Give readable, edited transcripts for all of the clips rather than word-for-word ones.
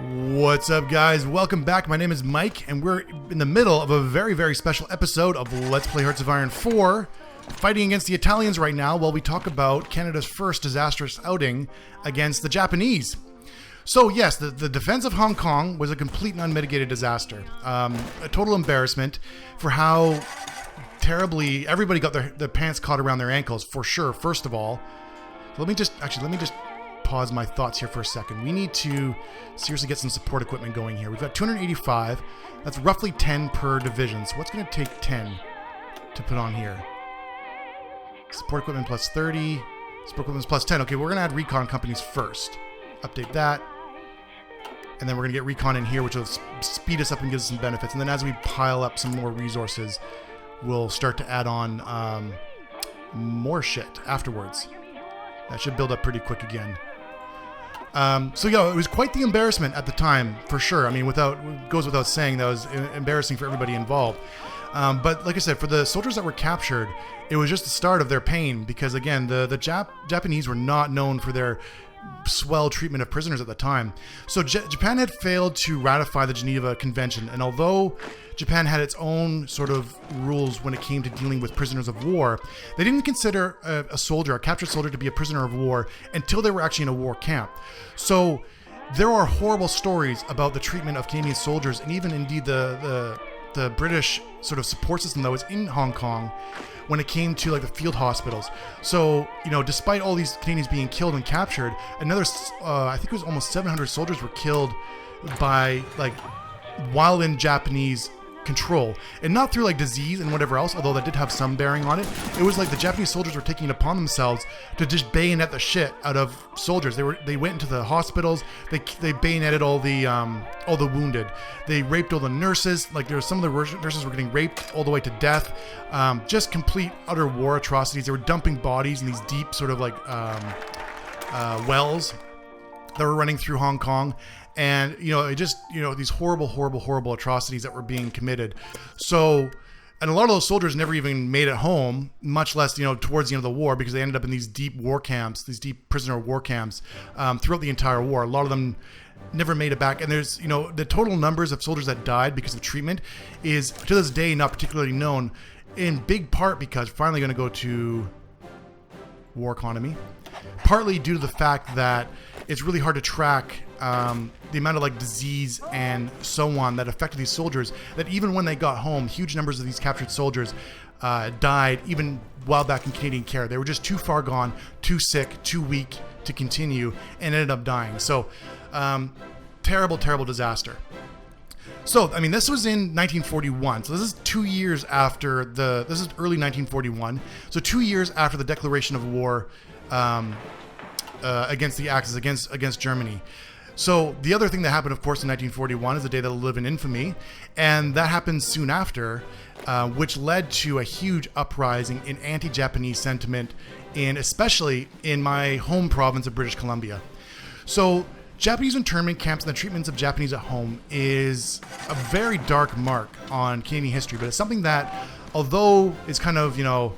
What's up, guys? Welcome back. My name is Mike, and we're in the middle of a very, very special episode of Let's Play Hearts of Iron 4, fighting against the Italians right now while we talk about Canada's first disastrous outing against the Japanese. So yes, the defense of Hong Kong was a complete and unmitigated disaster. A total embarrassment for how terribly everybody got their pants caught around their ankles, for sure, first of all. Let me just pause my thoughts here for a second. We need to seriously get some support equipment going here. We've got 285. That's roughly 10 per division. So what's going to take 10 to put on here? Support equipment plus 30. Support equipment plus 10. Okay, we're going to add recon companies first. Update that. And then we're going to get recon in here, which will speed us up and give us some benefits. And then as we pile up some more resources, we'll start to add on more shit afterwards. That should build up pretty quick again. So yeah, it was quite the embarrassment at the time, for sure. I mean, goes without saying, that was embarrassing for everybody involved. But like I said, for the soldiers that were captured, it was just the start of their pain, because again, the Japanese were not known for their swell treatment of prisoners at the time. So Japan had failed to ratify the Geneva Convention, and although Japan had its own sort of rules when it came to dealing with prisoners of war, they didn't consider a captured soldier, to be a prisoner of war until they were actually in a war camp. So there are horrible stories about the treatment of Canadian soldiers, and even indeed the British sort of support system that was in Hong Kong when it came to like the field hospitals. So, you know, despite all these Canadians being killed and captured, another, I think it was almost 700 soldiers were killed by, like, while in Japanese control, and not through like disease and whatever else, although that did have some bearing on it. It was like the Japanese soldiers were taking it upon themselves to just bayonet the shit out of soldiers. They went into the hospitals, they bayoneted all the wounded, they raped all the nurses. Like, there were some of the nurses were getting raped all the way to death. Just complete utter war atrocities. They were dumping bodies in these deep sort of like wells that were running through Hong Kong. And, you know, it just, you know, these horrible atrocities that were being committed. So, and a lot of those soldiers never even made it home, much less, you know, towards the end of the war, because they ended up in these deep war camps, these deep prisoner war camps throughout the entire war. A lot of them never made it back. And there's, you know, the total numbers of soldiers that died because of treatment is, to this day, not particularly known, in big part because, finally going to go to war economy, partly due to the fact that it's really hard to track the amount of like disease and so on that affected these soldiers, that even when they got home, huge numbers of these captured soldiers died even while back in Canadian care. They were just too far gone, too sick, too weak to continue, and ended up dying. So terrible disaster. So, I mean, this was in 1941. So this is 2 years after this is early 1941. So 2 years after the declaration of war against the Axis, against Germany. So the other thing that happened, of course, in 1941 is the day that will live in infamy, and that happened soon after, which led to a huge uprising in anti-Japanese sentiment, especially in my home province of British Columbia. So Japanese internment camps and the treatments of Japanese at home is a very dark mark on Canadian history, but it's something that, although is kind of, you know,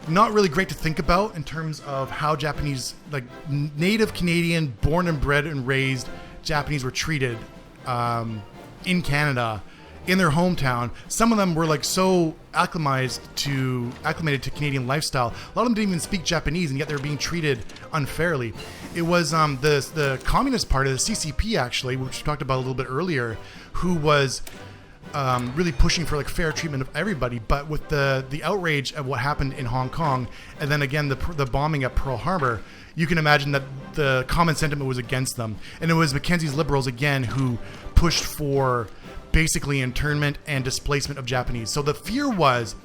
not really great to think about in terms of how Japanese, like native Canadian, born and bred and raised Japanese were treated in Canada, in their hometown. Some of them were like so acclimated to Canadian lifestyle. A lot of them didn't even speak Japanese, and yet they were being treated unfairly. It was the Communist Party, the CCP actually, which we talked about a little bit earlier, who was really pushing for like fair treatment of everybody. But with the outrage of what happened in Hong Kong, and then again the bombing at Pearl Harbor, you can imagine that the common sentiment was against them. And it was Mackenzie's Liberals again who pushed for basically internment and displacement of Japanese. So the fear was,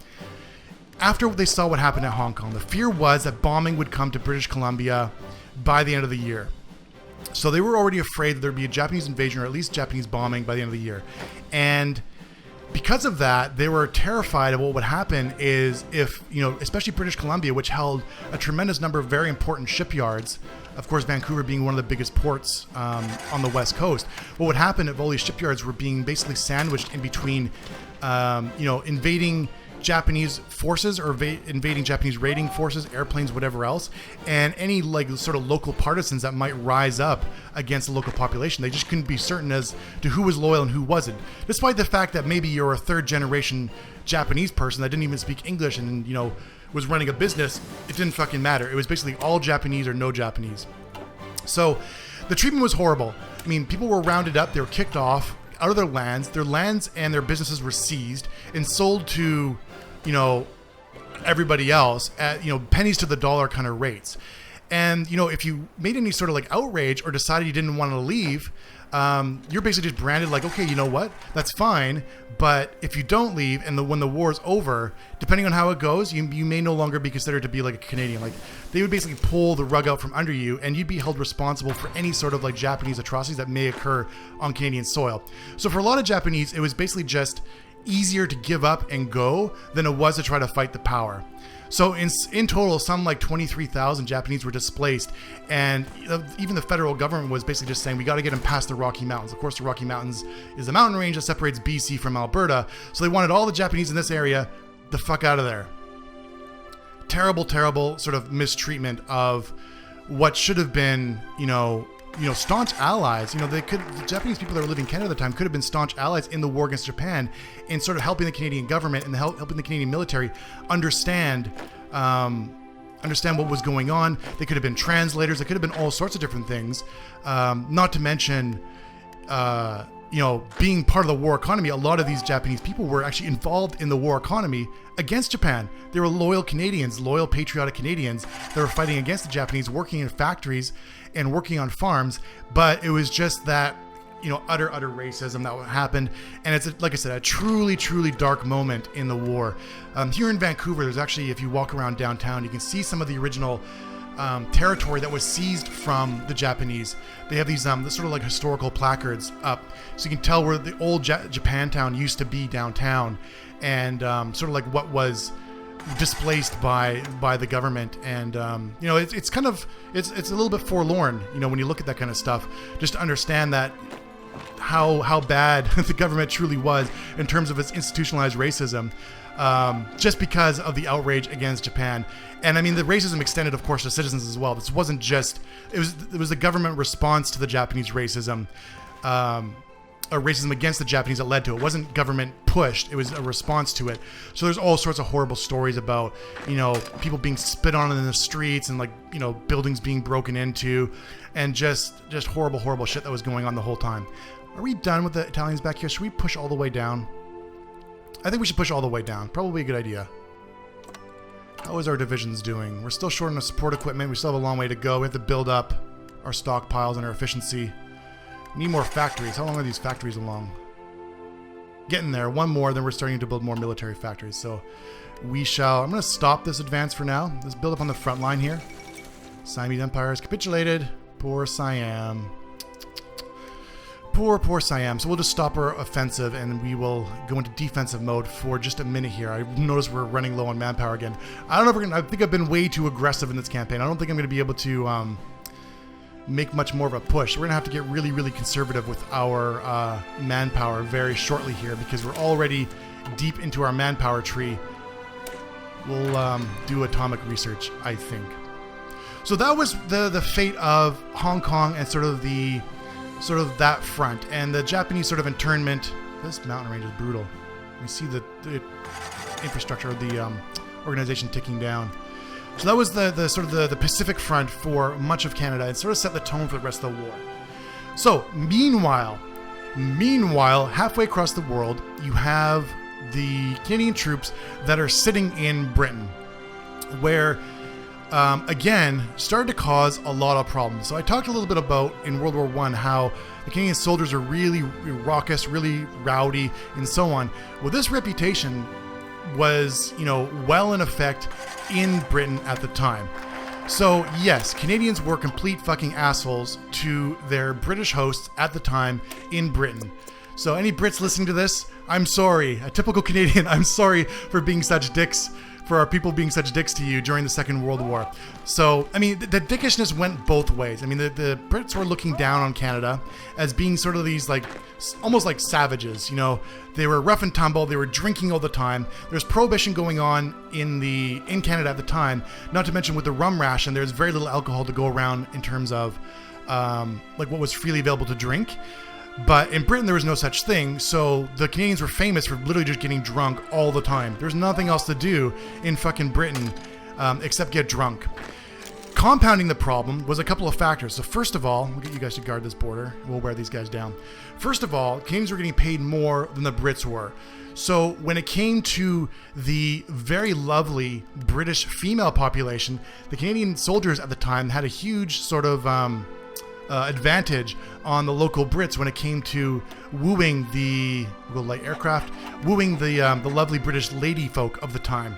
after they saw what happened at Hong Kong, the fear was that bombing would come to British Columbia by the end of the year. So they were already afraid that there'd be a Japanese invasion, or at least Japanese bombing, by the end of the year. And because of that, they were terrified of what would happen is if, you know, especially British Columbia, which held a tremendous number of very important shipyards, of course, Vancouver being one of the biggest ports on the West Coast. What would happen if all these shipyards were being basically sandwiched in between, you know, invading Japanese forces or invading Japanese raiding forces, airplanes, whatever else, and any like sort of local partisans that might rise up against the local population. They just couldn't be certain as to who was loyal and who wasn't, despite the fact that maybe you're a third generation Japanese person that didn't even speak English and, you know, was running a business. It didn't fucking matter. It was basically all Japanese or no Japanese. So the treatment was horrible. I mean, people were rounded up, they were kicked off out of their lands and their businesses were seized and sold to, you know, everybody else at, you know, pennies to the dollar kind of rates. And, you know, if you made any sort of like outrage or decided you didn't want to leave, you're basically just branded like, okay, you know what, that's fine, but if you don't leave and when the war's over, depending on how it goes, you may no longer be considered to be like a Canadian. Like, they would basically pull the rug out from under you and you'd be held responsible for any sort of like Japanese atrocities that may occur on Canadian soil. So for a lot of Japanese, it was basically just easier to give up and go than it was to try to fight the power. So in total, some like 23,000 Japanese were displaced, and even the federal government was basically just saying, we got to get them past the Rocky Mountains. Of course, the Rocky Mountains is the mountain range that separates BC from Alberta, so they wanted all the Japanese in this area the fuck out of there. Terrible, terrible sort of mistreatment of what should have been, you know, staunch allies. You know, the Japanese people that were living in Canada at the time could have been staunch allies in the war against Japan, in sort of helping the Canadian government and helping the Canadian military understand what was going on. They could have been translators. They could have been all sorts of different things. Not to mention, you know, being part of the war economy. A lot of these Japanese people were actually involved in the war economy against Japan. They were loyal Canadians, loyal patriotic Canadians that were fighting against the Japanese, working in factories and working on farms. But it was just that, you know, utter racism that happened. And it's, like I said, a truly dark moment in the war. Here in Vancouver, there's actually, if you walk around downtown, you can see some of the original territory that was seized from the Japanese. They have these sort of like historical placards up, so you can tell where the old Japantown used to be downtown, and sort of like what was displaced by the government. And you know, it's kind of it's a little bit forlorn, you know, when you look at that kind of stuff, just to understand that how bad the government truly was in terms of its institutionalized racism, just because of the outrage against Japan. And I mean, the racism extended, of course, to citizens as well. This wasn't just, it was the government response to the Japanese racism, a racism against the Japanese that led to it. It wasn't government pushed, it was a response to it. So there's all sorts of horrible stories about, you know, people being spit on in the streets and, like, you know, buildings being broken into, and just horrible shit that was going on the whole time. Are we done with the Italians back here? Should we push all the way down? I think we should push all the way down. Probably a good idea. How is our divisions doing? We're still short on support equipment. We still have a long way to go. We have to build up our stockpiles and our efficiency. We need more factories. How long are these factories along? Getting there. One more, then we're starting to build more military factories. So we shall... I'm going to stop this advance for now. Let's build up on the front line here. Siamese Empire has capitulated. Poor Siam. Poor Siam. So we'll just stop our offensive and we will go into defensive mode for just a minute here. I noticed we're running low on manpower again. I don't know if we're gonna, I think I've been way too aggressive in this campaign. I don't think I'm going to be able to make much more of a push. We're going to have to get really conservative with our manpower very shortly here, because we're already deep into our manpower tree. We'll do atomic research, I think. So that was the fate of Hong Kong and sort of that front, and the Japanese sort of internment. This mountain range is brutal. We see the infrastructure of the organization ticking down. So that was the sort of the Pacific front for much of Canada, and sort of set the tone for the rest of the war. So meanwhile, halfway across the world, you have the Canadian troops that are sitting in Britain, where again, started to cause a lot of problems. So I talked a little bit about in World War I how the Canadian soldiers are really raucous, really rowdy, and so on. Well, this reputation was, you know, well in effect in Britain at the time. So yes, Canadians were complete fucking assholes to their British hosts at the time in Britain. So any Brits listening to this, I'm sorry. A typical Canadian, I'm sorry for being such dicks for our people being such dicks to you during the Second World War. So, I mean, the dickishness went both ways. I mean, the Brits were looking down on Canada as being sort of these, like, almost like savages, you know. They were rough and tumble. They were drinking all the time. There's prohibition going on in Canada at the time. Not to mention with the rum ration, there's very little alcohol to go around in terms of like what was freely available to drink. But in Britain, there was no such thing. So the Canadians were famous for literally just getting drunk all the time. There's nothing else to do in fucking Britain except get drunk. Compounding the problem was a couple of factors. So first of all, we'll get you guys to guard this border. We'll wear these guys down. First of all, Canadians were getting paid more than the Brits were. So when it came to the very lovely British female population, the Canadian soldiers at the time had a huge sort of advantage on the local Brits when it came to wooing the light aircraft, wooing the lovely British lady folk of the time.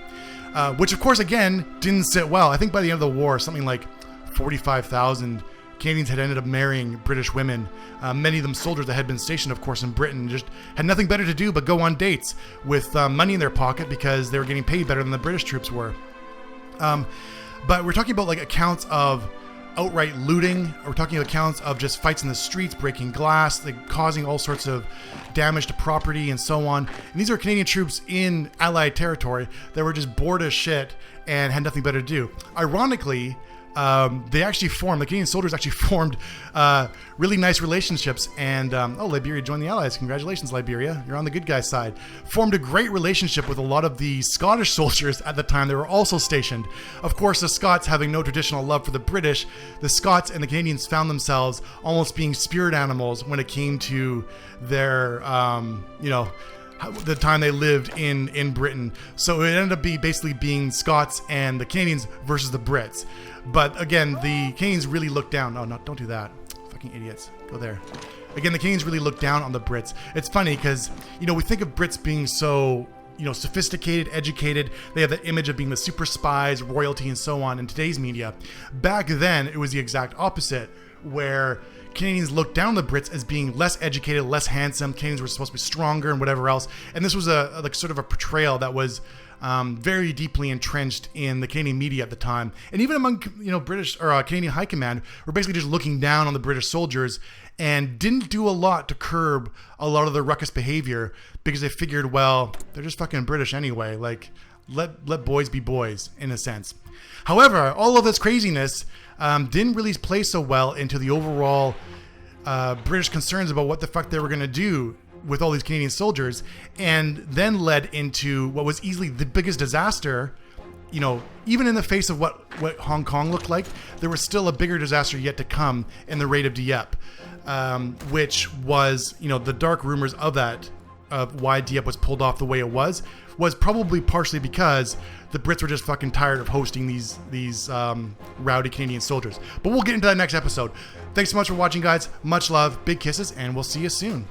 Which, of course, again, didn't sit well. I think by the end of the war, something like 45,000 Canadians had ended up marrying British women. Many of them soldiers that had been stationed, of course, in Britain, just had nothing better to do but go on dates with money in their pocket because they were getting paid better than the British troops were. But we're talking about like accounts of outright looting. We're talking accounts of just fights in the streets, breaking glass, like causing all sorts of damage to property and so on. And these are Canadian troops in Allied territory that were just bored as shit and had nothing better to do. Ironically, the Canadian soldiers actually formed really nice relationships, and Liberia joined the Allies. Congratulations, Liberia. You're on the good guys' side. Formed a great relationship with a lot of the Scottish soldiers at the time. They were also stationed. Of course, the Scots having no traditional love for the British, the Scots and the Canadians found themselves almost being spirit animals when it came to their, the time they lived in Britain. So it ended up basically being Scots and the Canadians versus the Brits. But again, the Canadians really looked down. Oh, no, don't do that. Fucking idiots. Go there. Again, the Canadians really looked down on the Brits. It's funny because, we think of Brits being so, sophisticated, educated. They have the image of being the super spies, royalty, and so on in today's media. Back then, it was the exact opposite, where Canadians looked down on the Brits as being less educated, less handsome. Canadians were supposed to be stronger and whatever else. And this was a sort of a portrayal that was very deeply entrenched in the Canadian media at the time, and even among British or Canadian high command, were basically just looking down on the British soldiers and didn't do a lot to curb a lot of the ruckus behavior because they figured, well, they're just fucking British anyway. Like, let boys be boys in a sense. However, all of this craziness didn't really play so well into the overall British concerns about what the fuck they were going to do with all these Canadian soldiers, and then led into what was easily the biggest disaster. Even in the face of what Hong Kong looked like, there was still a bigger disaster yet to come in the raid of Dieppe, which was, the dark rumors of that, of why Dieppe was pulled off the way it was probably partially because the Brits were just fucking tired of hosting these rowdy Canadian soldiers. But we'll get into that next episode. Thanks so much for watching, guys. Much love, big kisses, and we'll see you soon.